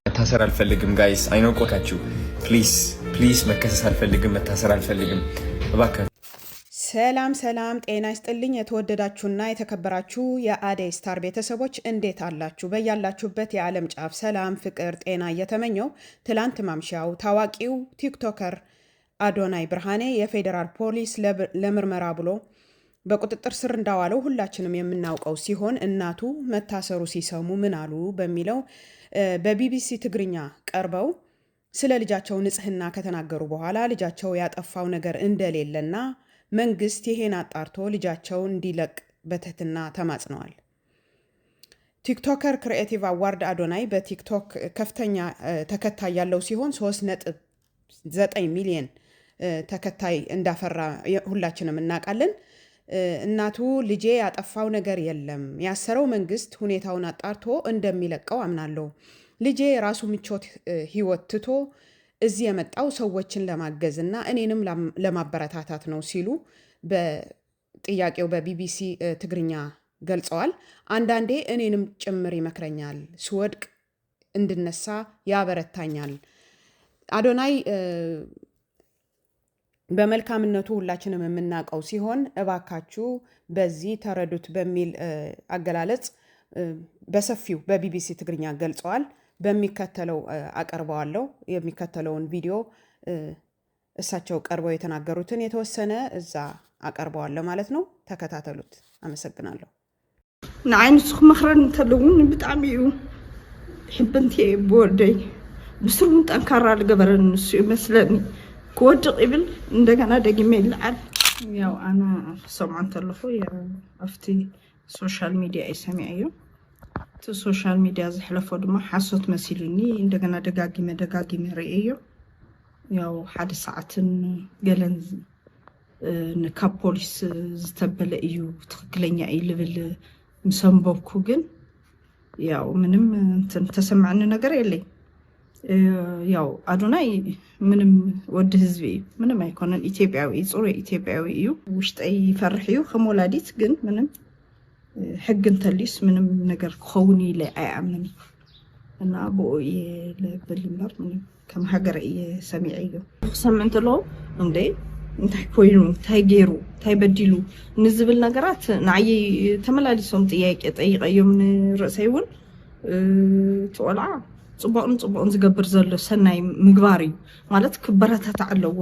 መታሰር አልፈልግም ጋይስ አይኖቆታችሁ ፕሊዝ መከሰስ አልፈልግም መታሰር አልፈልግም እባካችሁ። ሰላም ጤና ይስጥልኝ። የተወደዳችሁና የተከበራችሁ የአደይ ስታር ቤተሰቦች እንዴት አላችሁ? በያላችሁበት የዓለም ጫፍ ሰላም፣ ፍቅር፣ ጤና እየተመኘው ትላንት ማምሻው ታዋቂው ቲክቶከር አዶናይ ብርሃኔ የፌዴራል ፖሊስ ለምርመራ ብሎ በቁጥጥር ስር እንዳዋለው ሁላችንም የምናውቀው ሲሆን እናቱ መታሰሩ ሲሰሙ ምን አሉ በሚለው በቢቢሲ ትግርኛ ቀርበው ስለ ልጃቸው ንጽህና ከተናገሩ በኋላ ልጃቸው ያጠፋው ነገር እንደሌለና መንግስት ይሄን አጣርቶ ልጃቸው እንዲለቅ በትህትና ተማጽነዋል። ቲክቶከር ክሪኤቲቭ አዋርድ አዶናይ በቲክቶክ ከፍተኛ ተከታይ ያለው ሲሆን 3.9 ሚሊዮን ተከታይ እንዳፈራ ሁላችንም እናውቃለን። እናቱ ልጄ ያጠፋው ነገር የለም፣ ያሰረው መንግስት ሁኔታውን አጣርቶ እንደሚለቀው አምናለሁ። ልጄ የራሱ ምቾት ህይወት ትቶ እዚህ የመጣው ሰዎችን ለማገዝ እና እኔንም ለማበረታታት ነው ሲሉ በጥያቄው በቢቢሲ ትግርኛ ገልጸዋል። አንዳንዴ እኔንም ጭምር ይመክረኛል፣ ስወድቅ እንድነሳ ያበረታኛል። አዶናይ በመልካምነቱ ሁላችንም የምናውቀው ሲሆን እባካችሁ በዚህ ተረዱት በሚል አገላለጽ በሰፊው በቢቢሲ ትግርኛ ገልጸዋል። በሚከተለው አቀርበዋለሁ። የሚከተለውን ቪዲዮ እሳቸው ቀርበው የተናገሩትን የተወሰነ እዛ አቀርበዋለሁ ማለት ነው። ተከታተሉት። አመሰግናለሁ። ንዓይንስኹ መኽረን እንተለውን ብጣዕሚ እዩ ሕበንቲ ብወደይ ብስሩን ጠንካራ ልገበረን ንሱ ይመስለኒ ክወድቕ ይብል እንደገና ደግሜ ይልዓል። ያው ኣነ ክሰምዖ እንተለኹ ኣብቲ ሶሻል ሚድያ ይሰሚዐ እዩ። እቲ ሶሻል ሚድያ ዝሕለፎ ድማ ሓሶት መሲሉኒ እንደገና ደጋጊመ ርአዮ። ያው ሓደ ሰዓትን ገለን ካብ ፖሊስ ዝተበለ እዩ ትክክለኛ እዩ ልብል ምሰንበብኩ ግን ያው ምንም እንትን ተሰማዕኒ ነገር የለይ። ያው አዶናይ ምንም ወዲ ህዝቢ እዩ፣ ምንም ኣይኮነን። ኢትዮጵያዊ ፅሩይ ኢትዮጵያዊ እዩ። ውሽጠይ ይፈርሕ እዩ ከም ወላዲት ግን ምንም ሕግ እንተልዩስ ምንም ነገር ክኸውን ኢለ ኣይኣምንን እና ብኡ እየ ልብል እምበር ምንም ከም ሃገር እየ ሰሚዐ እዩ ክሰምዕ እንተለዎ እንዴ እንታይ ኮይኑ እንታይ ገይሩ እንታይ በዲሉ ንዝብል ነገራት ንዓየይ ተመላሊሶም ጥያቄ ጠይቀዮም ንርእሰይ እውን ትቆልዓ ጽቡቕን ዝገብር ዘሎ ሰናይ ምግባር እዩ ማለት ክበረታታ ኣለዎ፣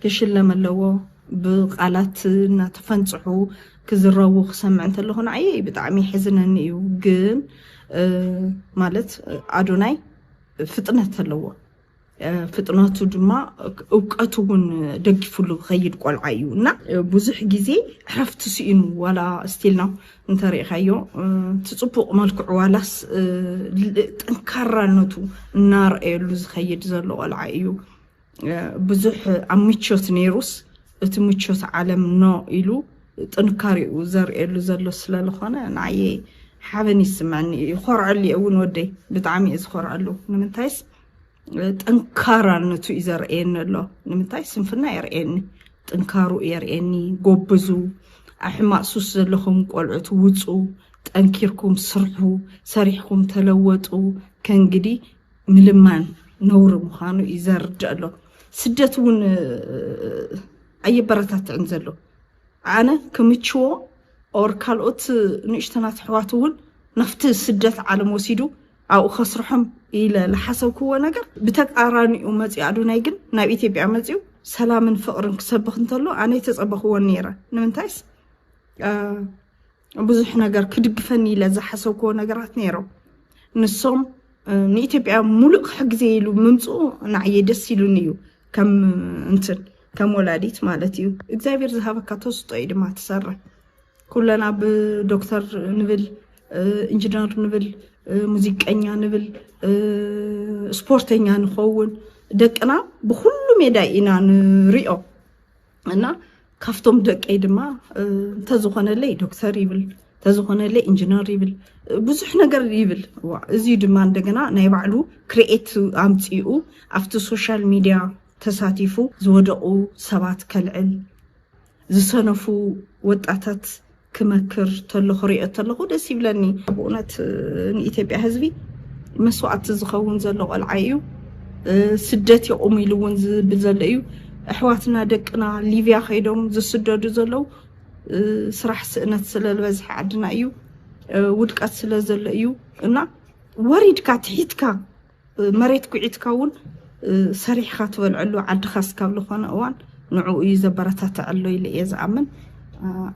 ክሽለም ኣለዎ። ብቃላት እናተፈንፅሑ ክዝረቡ ክሰምዕ እንተለኹ ንዓየይ ብጣዕሚ ሕዝነኒ እዩ። ግን ማለት አዶናይ ፍጥነት ኣለዎ። ፍጥነቱ ድማ እውቀቱ እውን ደጊፉሉ ከይድ ቆልዓ እዩ እና ብዙሕ ግዜ ዕረፍቲ ስኢኑ ዋላ ስቲልና እንተሪእኻዮ ትፅቡቕ መልክዑ ዋላስ ጠንካራነቱ እናርአየሉ ዝኸይድ ዘሎ ቆልዓ እዩ። ብዙሕ ኣብ ምቾት ነይሩስ እቲ ምቾት ዓለም ኖ ኢሉ ጥንካሬኡ ዘርአየሉ ዘሎ ስለዝኾነ ንዓየይ ሓበን ይስማዕኒ። ይኮርዐሉ እውን ወደይ ብጣዕሚ እየ ዝኮርዐሉ። ንምንታይስ ጠንካራነቱ እዩ ዘርአየኒ ኣሎ። ንምንታይ ስንፍና የርአየኒ፣ ጥንካሩ የርአየኒ። ጎብዙ፣ ኣሕማቅ ሱስ ዘለኹም ቆልዑት ውፁ፣ ጠንኪርኩም ስርሑ፣ ሰሪሕኩም ተለወጡ። ከእንግዲህ ምልማን ነውሪ ምዃኑ እዩ ዘርድእ ኣሎ። ስደት እውን ኣየበረታትዕን ዘሎ ኣነ ክምችዎ ኦር ካልኦት ንእሽተናት ኣሕዋት እውን ናፍቲ ስደት ዓለም ወሲዱ ኣብኡ ከስርሖም ኢለ ዝሓሰብክዎ ነገር ብተቃራኒኡ መፂኡ አዶናይ ግን ናብ ኢትዮጵያ መፂኡ ሰላምን ፍቅርን ክሰብኽ እንተሎ ኣነ የተፀበኽዎ ነይረ። ንምንታይስ ብዙሕ ነገር ክድግፈኒ ኢለ ዝሓሰብክዎ ነገራት ነይሮም። ንሶም ንኢትዮጵያ ሙሉእ ክሕግዘ ኢሉ ምምፅኡ ንዓየ ደስ ኢሉኒ እዩ ከም ወላዲት ማለት እዩ። እግዚአብሔር ዝሃበካ ተስጦ እዩ ድማ ትሰርሕ። ኩለና ብዶክተር ንብል፣ ኢንጂነር ንብል፣ ሙዚቀኛ ንብል፣ ስፖርተኛ ንኸውን ደቅና ብኩሉ ሜዳ ኢና ንሪኦ እና ካፍቶም ደቀይ ድማ እንተዝኾነለይ ዶክተር ይብል፣ እንተዝኾነለይ ኢንጂነር ይብል፣ ብዙሕ ነገር ይብል። እዚ ድማ እንደገና ናይ ባዕሉ ክሪኤት ኣምፂኡ ኣብቲ ሶሻል ሚድያ ተሳቲፉ ዝወደቁ ሰባት ከልዕል፣ ዝሰነፉ ወጣታት ክመክር ተለኹ ሪኦ ተለኹ ደስ ይብለኒ ብእውነት ንኢትዮጵያ ህዝቢ መስዋዕት ዝኸውን ዘሎ ቆልዓ እዩ ስደት ይቆም ኢሉ እውን ዝብል ዘሎ እዩ ኣሕዋትና ደቅና ሊብያ ከይዶም ዝስደዱ ዘለው ስራሕ ስእነት ስለልበዝሐ ዓድና እዩ ውድቀት ስለ ዘሎ እዩ እና ወሪድካ ትሒትካ መሬት ኩዒትካ እውን ሰሪሕካ ትበልዐሉ ዓድካ ስካብ ዝኾነ እዋን ንዕኡ እዩ ዘበረታትዐሎ ኢለ እየ ዝኣምን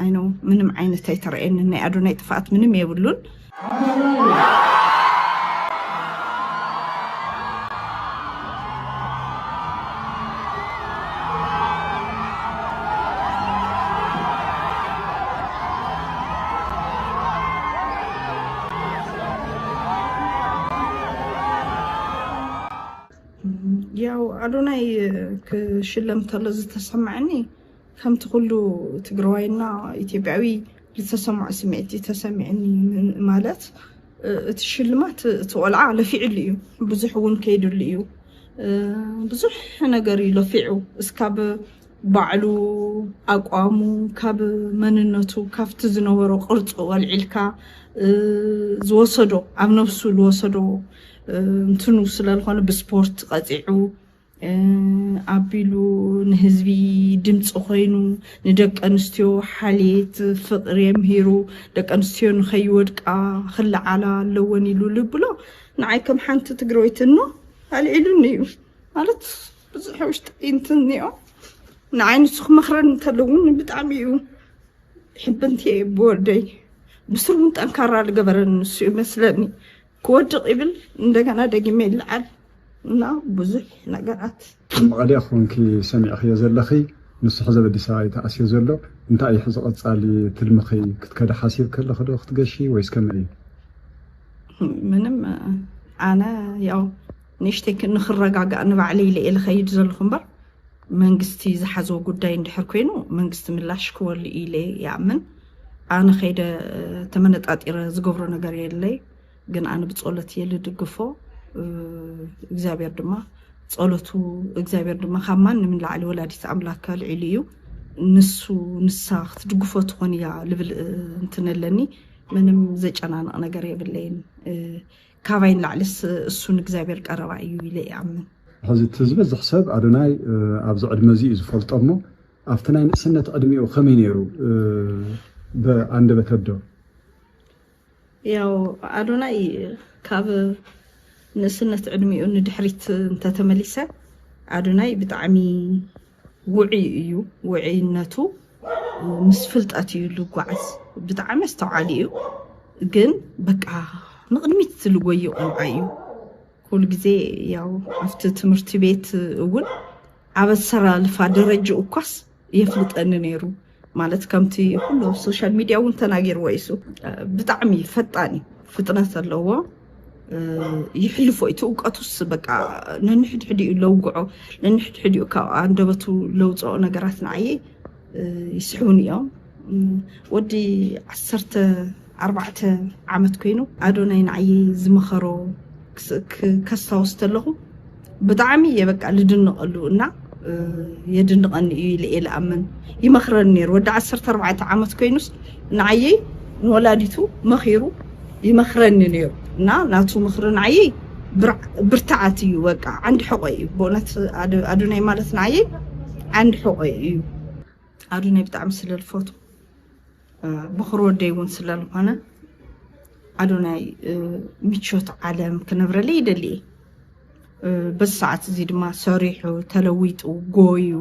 ኣይኖ ምንም ዓይነት ኣይተረአየኒ ናይ ኣዶናይ ጥፋኣት ምንም የብሉን ያው ኣዶናይ ክሽለም ተሎ ዝተሰማዕኒ ከምቲ ኩሉ ትግራዋይና ኢትዮጵያዊ ዝተሰማዕ ስምዒት ተሰሚዕኒ ማለት እቲ ሽልማት እቲ ቆልዓ ለፊዕሉ እዩ ብዙሕ እውን ከይድሉ እዩ ብዙሕ ነገር እዩ ለፊዑ እስካብ ባዕሉ ኣቋሙ ካብ መንነቱ ካብቲ ዝነበሮ ቅርፁ ወልዒልካ ዝወሰዶ ኣብ ነፍሱ ዝወሰዶ እንትኑ ስለልኾነ ብስፖርት ቀፂዑ ኣቢሉ ንህዝቢ ድምፂ ኮይኑ ንደቂ ኣንስትዮ ሓልየት ፍቅሪ የምሂሩ ደቂ ኣንስትዮ ንኸይወድቃ ክለዓላ ኣለወን ኢሉ ልብሎ ንዓይ ከም ሓንቲ ትግራወይት እኖ ኣልዒሉኒ እዩ ማለት ብዙሕ ውሽጢ እንትን እኒኦ ንዓይ ንሱ ክመክረን እንተለውን ብጣዕሚ እዩ ሕበንቲ እየ ብወደይ ብስሩ እውን ጠንካራ ዝገበረን ንሱ ይመስለኒ ክወድቕ ይብል እንደገና ደጊመ ይልዓል እና ብዙሕ ነገራት መቐለ ኮንኪ ሰሚዕኽዮ ዘለኺ ንሱ ሕዚ ኣዲስ ኣበባ ተኣስዮ ዘሎ እንታይ ሕዚ ቀፃሊ ትልምኺ ክትከደ ሓሲብ ከለኺ ዶ ክትገሺ ወይስ ከመይ እዩ ምንም ኣነ ያው ንእሽተይ ንክረጋጋእ ንባዕለይ ኢለ እየ ዝኸይድ ዘለኹ እምበር መንግስቲ ዝሓዘዎ ጉዳይ እንድሕር ኮይኑ መንግስቲ ምላሽ ክወሉ ኢለ ይኣምን ኣነ ከይደ ተመነጣጢረ ዝገብሮ ነገር የለይ ግን ኣነ ብጸሎት እየ ዝድግፎ እግዚአብሔር ድማ ጸሎቱ እግዚአብሔር ድማ ካብ ማንም ላዕሊ ወላዲት ኣምላክ ልዕሊ እዩ ንሱ ንሳ ክትድግፎ ትኾን እያ ልብል እንትነለኒ ምንም ዘጨናንቕ ነገር የብለይን ካባይን ላዕሊስ እሱን እግዚአብሔር ቀረባ እዩ ኢለ ይኣምን ሕዚ እቲ ዝበዝሕ ሰብ ኣዶናይ ኣብዚ ዕድመ እዚ እዩ ዝፈልጦ እሞ ኣብቲ ናይ ንእስነት ዕድሚኡ ከመይ ነይሩ ብኣንደበተ ዶ ያው ኣዶናይ ካብ ንእስነት ዕድሚኡ ንድሕሪት እንተተመሊሰ ኣዶናይ ብጣዕሚ ውዑይ እዩ ውዑይነቱ ምስ ፍልጠት እዩ ዝጓዓዝ ብጣዕሚ ኣስተውዓሊ እዩ ግን በቃ ንቅድሚት ዝልጎዩ ቆልዓ እዩ ኩሉ ግዜ ያው ኣብቲ ትምህርቲ ቤት እውን ኣብ ኣሰራልፋ ደረጃ እኳስ የፍልጠኒ ነይሩ ማለት ከምቲ ኩሉ ሶሻል ሚድያ እውን ተናጊርዎ እሱ ብጣዕሚ ፈጣን ፍጥነት ኣለዎ ይሕልፎ እቲ እውቀቱስ በቃ ነንሕድሕዲኡ ለውግዖ ነንሕድሕዲኡ ካብ ኣንደበቱ ለውፅኦ ነገራት ንዓየ ይስሕቡን እዮም ወዲ 14 ዓመት ኮይኑ ኣዶናይ ንዓየ ዝመኸሮ ከስታውስ ተለኹ ብጣዕሚ እየ በቃ ልድንቐሉ እና የድንቐኒ እዩ ኢለ እየ ዝኣምን ይመኽረኒ ነይሩ ወዲ 14 ዓመት ኮይኑስ ንዓየ ንወላዲቱ መኺሩ ይመኽረኒ ነይሩ እና ናቱ ምኽሪ ንዓየ ብርትዓት እዩ በቃ ዓንዲ ሕቆ እዩ ብእውነት ኣዶናይ ማለት ንዓየ ዓንዲ ሕቆ እዩ ኣዶናይ ብጣዕሚ ስለልፈቱ ምኽሪ ወደይ እውን ስለልኾነ ኣዶናይ ምቾት ዓለም ክነብረለይ ይደሊ እየ በዚ ሰዓት እዚ ድማ ሰሪሑ ተለዊጡ ጎዩ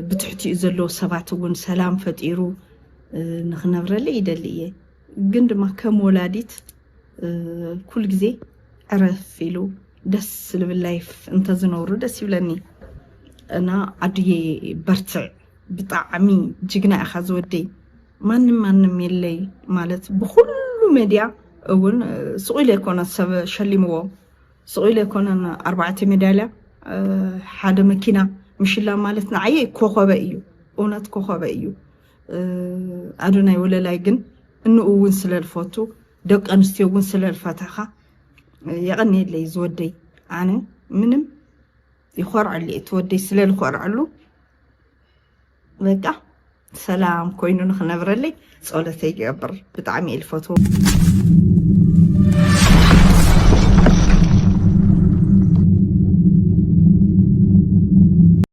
ብትሕቲኡ ዘለዎ ሰባት እውን ሰላም ፈጢሩ ንክነብረለይ ይደሊ እየ ግን ድማ ከም ወላዲት ኩሉ ግዜ ዕረፍ ኢሉ ደስ ዝብል ላይፍ እንተዝነብሩ ደስ ይብለኒ እና ኣድየ በርትዕ ብጣዕሚ ጅግና ኢኻ ዝወደይ ማንም የለይ ማለት ብኩሉ ሚድያ እውን ስቑኢሉ ኣይኮነ ሰብ ሸሊምዎ ስቑኢሉ ኣይኮነ 4 ሜዳልያ ሓደ መኪና ምሽላም ማለት ንዓየ ኮኸበ እዩ እውነት ኮኸበ እዩ ኣዶናይ ወለላይ ግን እንኡ እውን ስለልፈቱ ደቂ ኣንስትዮ እውን ስለልፈተኻ የቐኒየለይ ዝወደይ ኣነ ምንም ይኮርዐሉ እየ ትወደይ ስለልኮርዐሉ በቃ ሰላም ኮይኑ ንክነብረለይ ጸሎተይ ይገብር ብጣዕሚ እየ ዝፈትዎ